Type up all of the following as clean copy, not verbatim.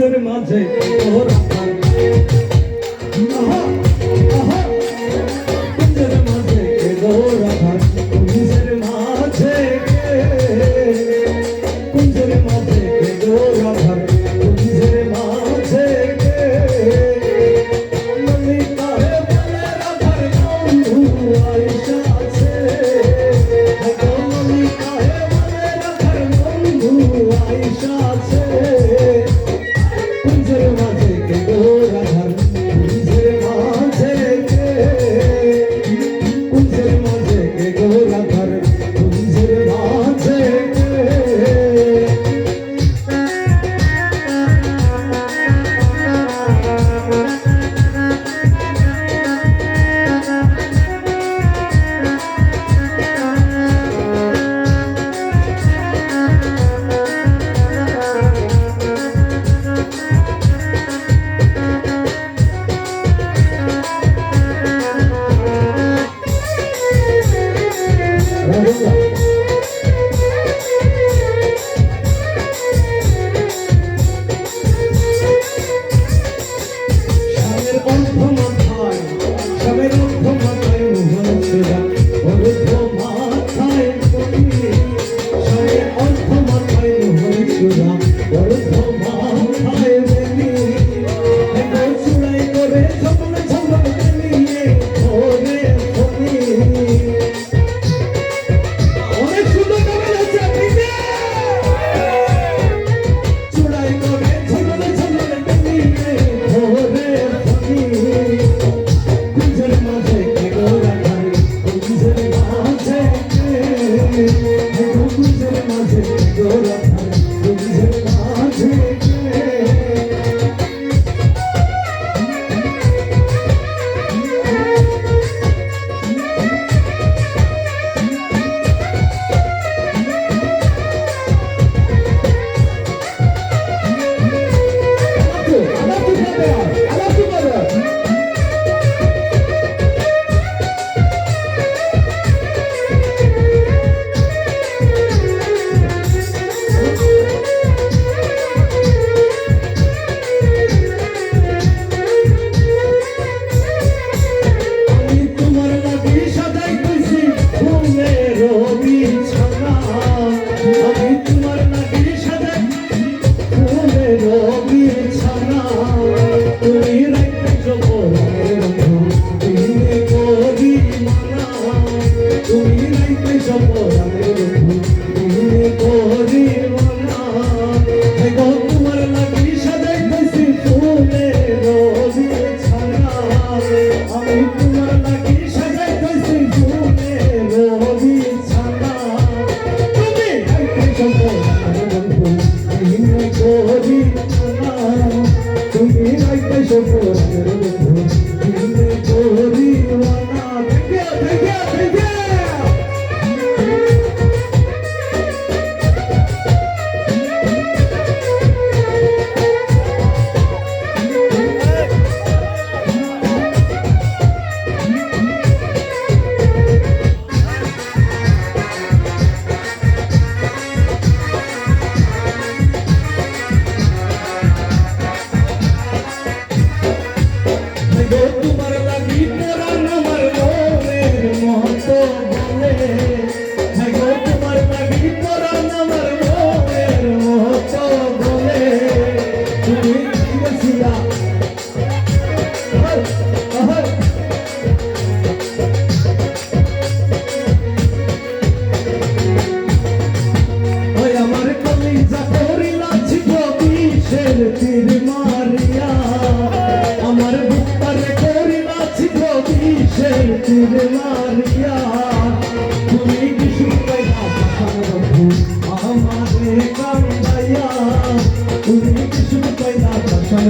মাঝে ওরা কুঞ্জের মাঝে ওরা কুঞ্জের মাঝে কুঞ্জের মাঝে ওরা কুঞ্জের মাঝে ললিতা হে বলে রাধার বন্ধু আয়েশা আছে ললিতা হে বলে রাধার বন্ধু আয়েশা আছে কুঞ্জের মাঝে কে গো রাধার কুঞ্জের মাঝে কুঞ্জের মাঝে কে গো রাধার কুঞ্জের মাঝে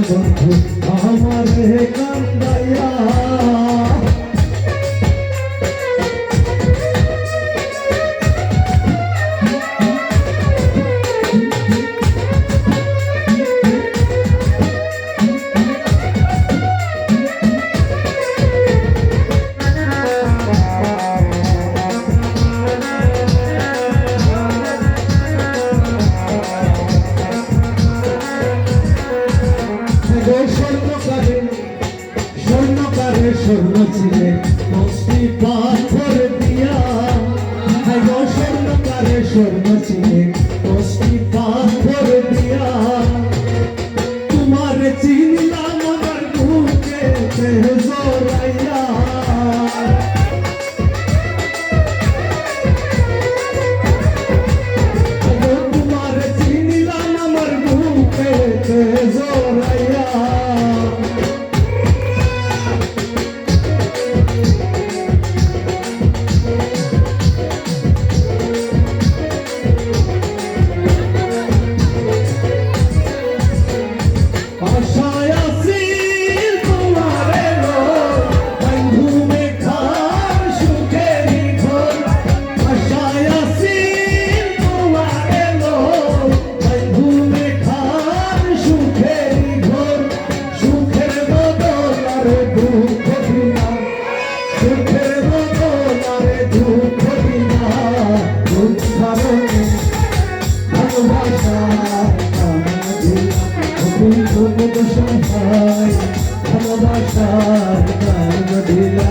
বন্ধু আমার কান্দাইয়া স্বর্ণ ছিলে মস্তি পাথর দিয়া গো স্বর্ণকারে স্বর্ণ ছিলে মস্তি পাথর দিয়া তোমার চিনলাম আমার বুকে জোরাইয়া তোমার চিনলাম আমার বুকে জোরাইয়া ভালোবাসার গান দিলা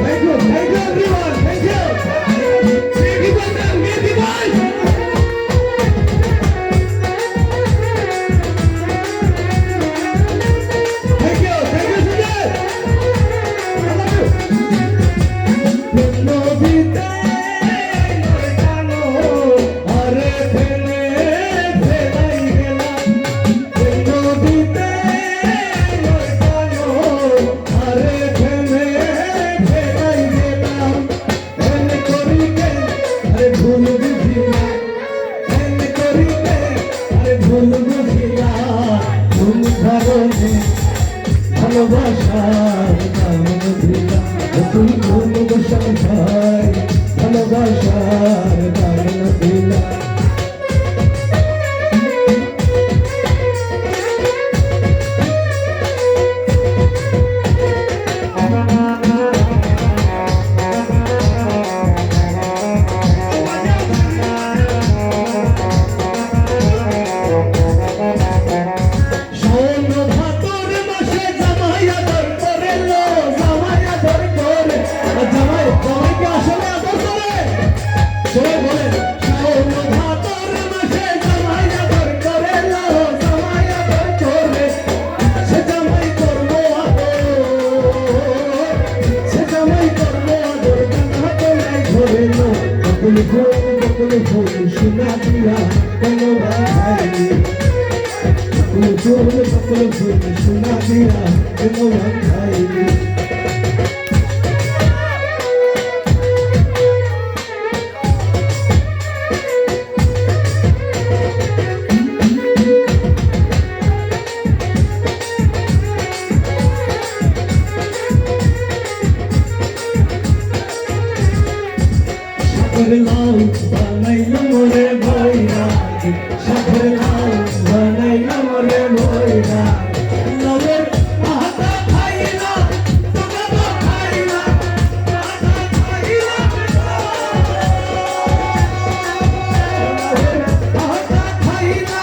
Thank you everyone, thank you. ভালোবাসার নাম দিলা তুমি কোন বসন ভাই ভালোবাসার নাম দিলা শুনা দিয়া কেন ভাই শুনা দিয়া কেন ভাই লাউ বানাইলাম রে ভাইরা সাথে লাউ বানাইলাম রে ভাইরা লাউয়ের আটা খাইলা তোমরা তো খাইলা আটা খাইলা আটা খাইলা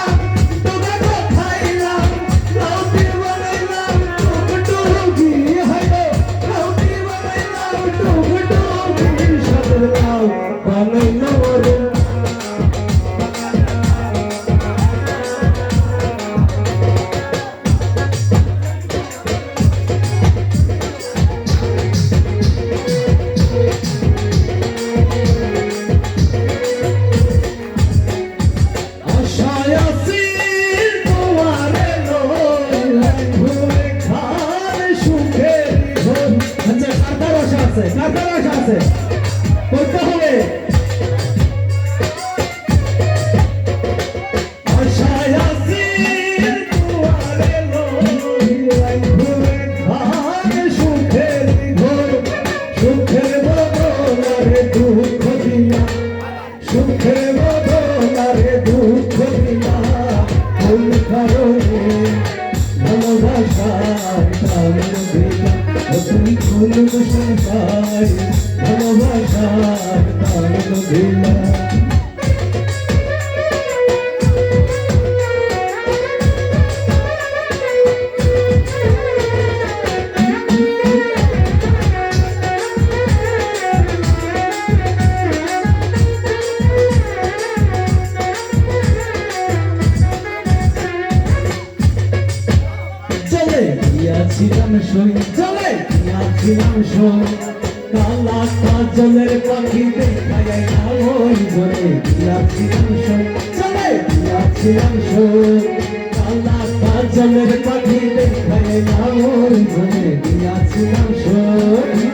তোমরা তো খাইলা লাউ দিয়ে বানাইলাম টুকটুকি হাইলো লাউ দিয়ে বানাইলাম টুকটুকি সাথে লাউ বানাইলাম রে ছিলাম সই চলে ছিলাম সই কালা কাজলের পাখি দেখায় না ওই বলে ছিলাম সই চলে ছিলাম সই কালা কাজলের পাখি দেখায় না ওই বলে ছিলাম সই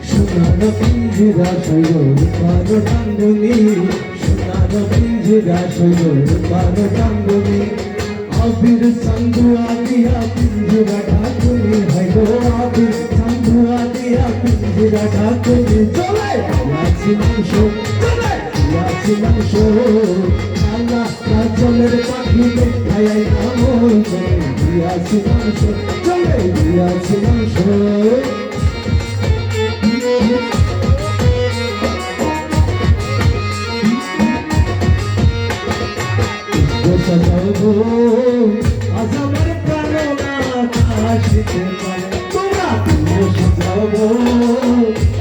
সোনার পিঞ্জিরা সৈর পারো টাঙ্গুনি সোনার পিঞ্জিরা সৈর পারো টাঙ্গুনি আবির চান্দুয়া দিয়া পিঞ্জিরা ঢাকুনি হয় গো আবির চান্দুয়া দিয়া পিঞ্জিরা ঢাকুনি চলে ছিলাম সই চলে ছিলাম সই কালা কাজলের পাখি দেখায় আমল ছিলাম সই চলে ছিলাম সই সাজাবো আজ আমার প্রাণনাথ আসিতে পারে তোমরা সাজাবো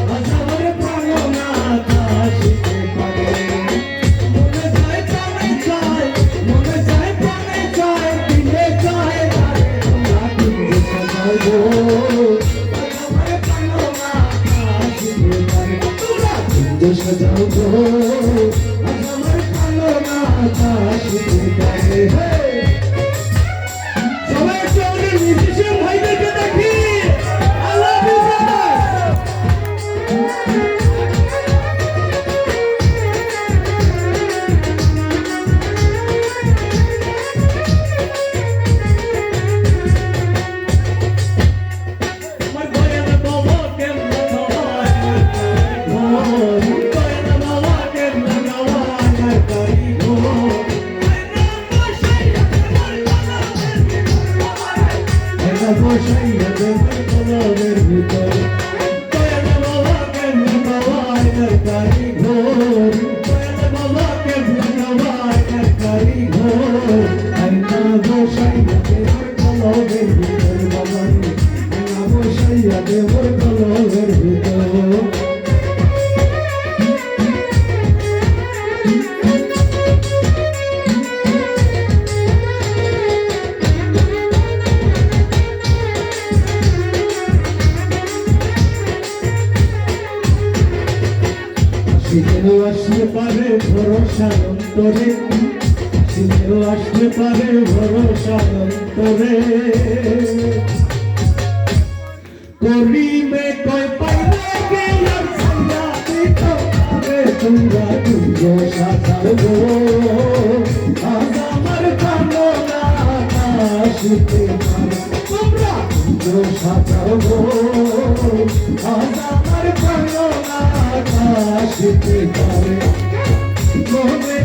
আজ আমার প্রাণনাথ আসিতে পারে মনে যায় প্রাণে চায় মনে যায় প্রাণে চায় দিলে চায় তারে তোমরা সাজাবো আজ আমার প্রাণনাথ আসিতে পারে তোমরা সাজাবো আজ আমার প্রাণনাথ আসিতে পারে সবাই একটু আমাদের মিউজিশিয়ান ভাইদেরকে দেখি I love you আমার দয়াল বাবা কেমন খাওয়ায় দয়াল বাবা কেমন খাওয়ায় করি গো বসাইয়া দেবের কলমের ভিতর দয়াল বাবা কেমন খাওয়ায় কারি ঘোর দয়াল বাবা কেমন খাওয়ায় কারি ঘোর আইনা বসাইয়া দেবের কলমের ভিতর বাবা আইনা বসাইয়া দেবের কলমের ভিতর আসিলেও আসতে পারে ভরসা অন্তরে আসিলেও আসতে পারে ভরসা অন্তরে করিবে কয় পাইলে গেলাম সাইয়া দিত আরে তোমরা দুজো সাজাবো আজ আমার কামনা আসিতে পারে তোমরা দুজো সাজাবো আজ আমার কামনা আসিতে পারে মনে